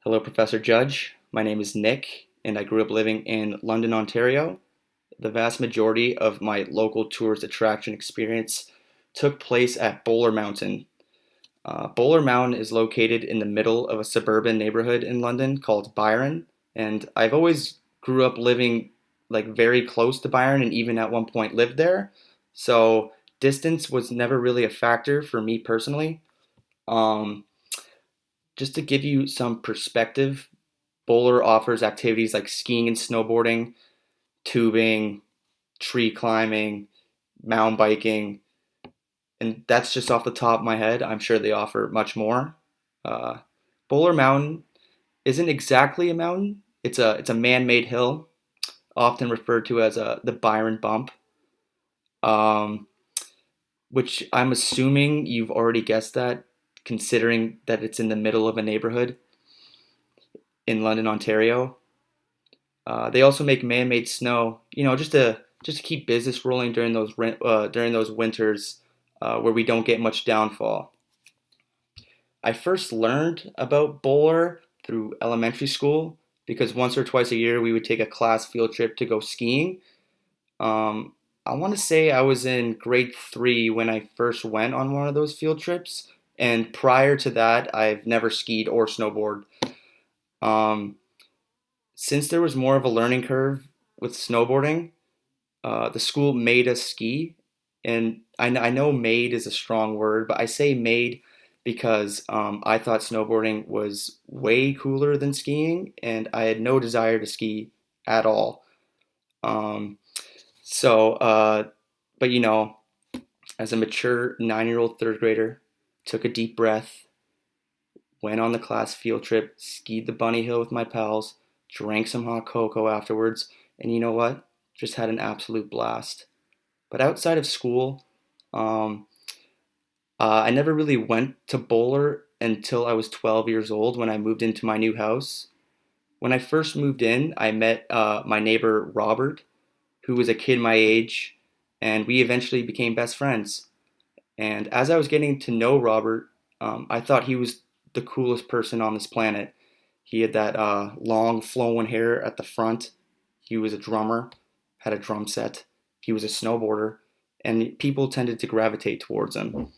Hello, Professor Judge. My name is Nick, and I grew up living in London, Ontario. The vast majority of my local tourist attraction experience took place at Bowler Mountain. Bowler Mountain is located in the middle of a suburban neighborhood in London called Byron, and I've always grew up living like very close to Byron, and even at one point lived there. So distance was never really a factor for me personally. Um, just to give you some perspective, Bowler offers activities like skiing and snowboarding, tubing, tree climbing, mountain biking, and that's just off the top of my head. I'm sure they offer much more. Uh, Bowler Mountain isn't exactly a mountain. It's a man-made hill, often referred to as the Byron Bump, um, which I'm assuming you've already guessed that, considering that it's in the middle of a neighborhood in London, Ontario. They also make man-made snow, just to keep business rolling during those winters where we don't get much downfall. I first learned about Bowler through elementary school because once or twice a year we would take a class field trip to go skiing. Um, I want to say I was in grade three when I first went on one of those field trips, and prior to that, I've never skied or snowboarded. Um, since there was more of a learning curve with snowboarding, the school made us ski. And I know made is a strong word, but I say made because I thought snowboarding was way cooler than skiing, and I had no desire to ski at all. Um, so, but as a mature 9-year old third grader, took a deep breath, went on the class field trip, skied the bunny hill with my pals, drank some hot cocoa afterwards, and you know what? Just had an absolute blast. But outside of school, um, I never really went to Bowler until I was 12 years old when I moved into my new house. When I first moved in, I met my neighbor Robert, who was a kid my age, and we eventually became best friends. And as I was getting to know Robert, I thought he was the coolest person on this planet. He had that long flowing hair at the front. He was a drummer, had a drum set. He was a snowboarder, and people tended to gravitate towards him.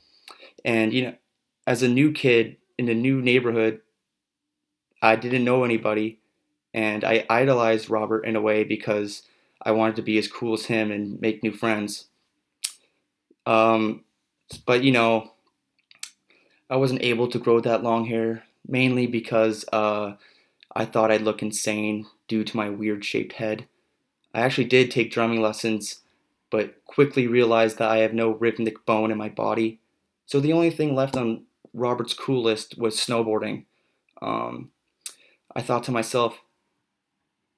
And as a new kid in a new neighborhood, I didn't know anybody, and I idolized Robert in a way because I wanted to be as cool as him and make new friends. Um, but I wasn't able to grow that long hair mainly because I thought I'd look insane due to my weird shaped head. I actually did take drumming lessons, but quickly realized that I have no rhythmic bone in my body. So the only thing left on Robert's cool list was snowboarding. Um, I thought to myself,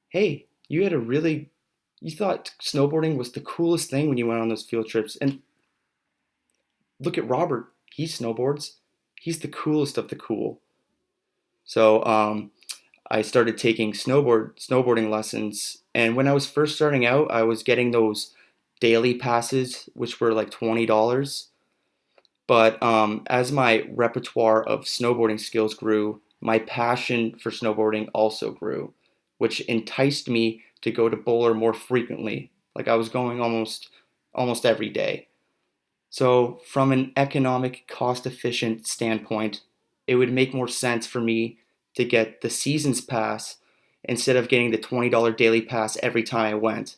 hey, you thought snowboarding was the coolest thing when you went on those field trips. And look at Robert. He snowboards. He's the coolest of the cool. So I started taking snowboarding lessons. And when I was first starting out, I was getting those daily passes, which were like $20. But as my repertoire of snowboarding skills grew, my passion for snowboarding also grew, which enticed me to go to Bowler more frequently. Like I was going almost every day. So from an economic, cost-efficient standpoint, it would make more sense for me to get the season's pass instead of getting the $20 daily pass every time I went.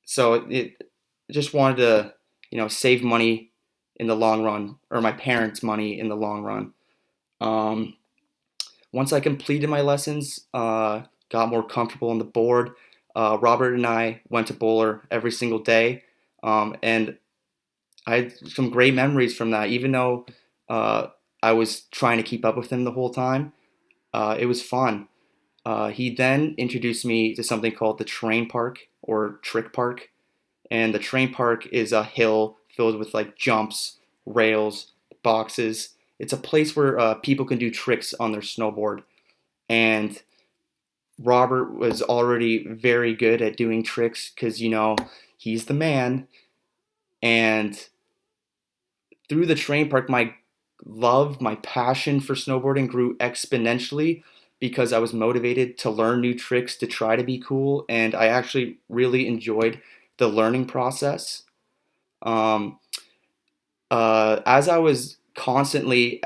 So it just wanted to, save money in the long run, or my parents' money in the long run. Um, Once I completed my lessons, got more comfortable on the board. Robert and I went to Bowler every single day, and I had some great memories from that. Even though uh, I was trying to keep up with him the whole time, it was fun. He then introduced me to something called the Train Park or Trick Park, and the Train Park is a hill filled with like jumps, rails, boxes. It's a place where people can do tricks on their snowboard. And Robert was already very good at doing tricks because he's the man. And through the train park, my passion for snowboarding grew exponentially because I was motivated to learn new tricks to try to be cool, and I actually really enjoyed the learning process. Um, as I was constantly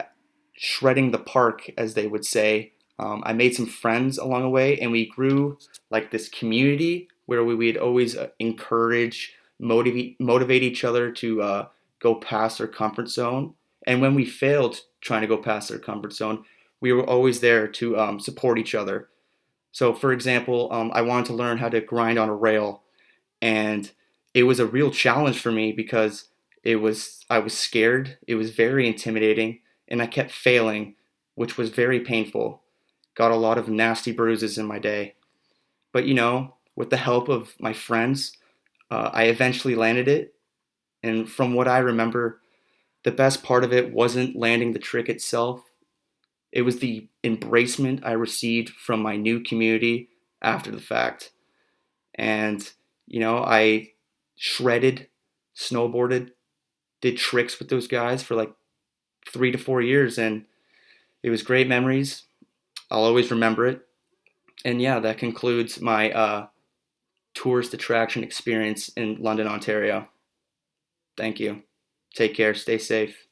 shredding the park, as they would say, I made some friends along the way, and we grew like this community where we'd always encourage, motivate each other to go past their comfort zone. And when we failed trying to go past their comfort zone, we were always there to support each other. So, for example, I wanted to learn how to grind on a rail, and it was a real challenge for me because I was scared. It was very intimidating, and I kept failing, which was very painful. Got a lot of nasty bruises in my day. But with the help of my friends, I eventually landed it. And from what I remember, the best part of it wasn't landing the trick itself. It was the embracement I received from my new community after the fact. And I shredded, snowboarded, did tricks with those guys for like 3 to 4 years, and it was great memories. I'll always remember it. And yeah, that concludes my tourist attraction experience in London, Ontario. Thank you. Take care. Stay safe.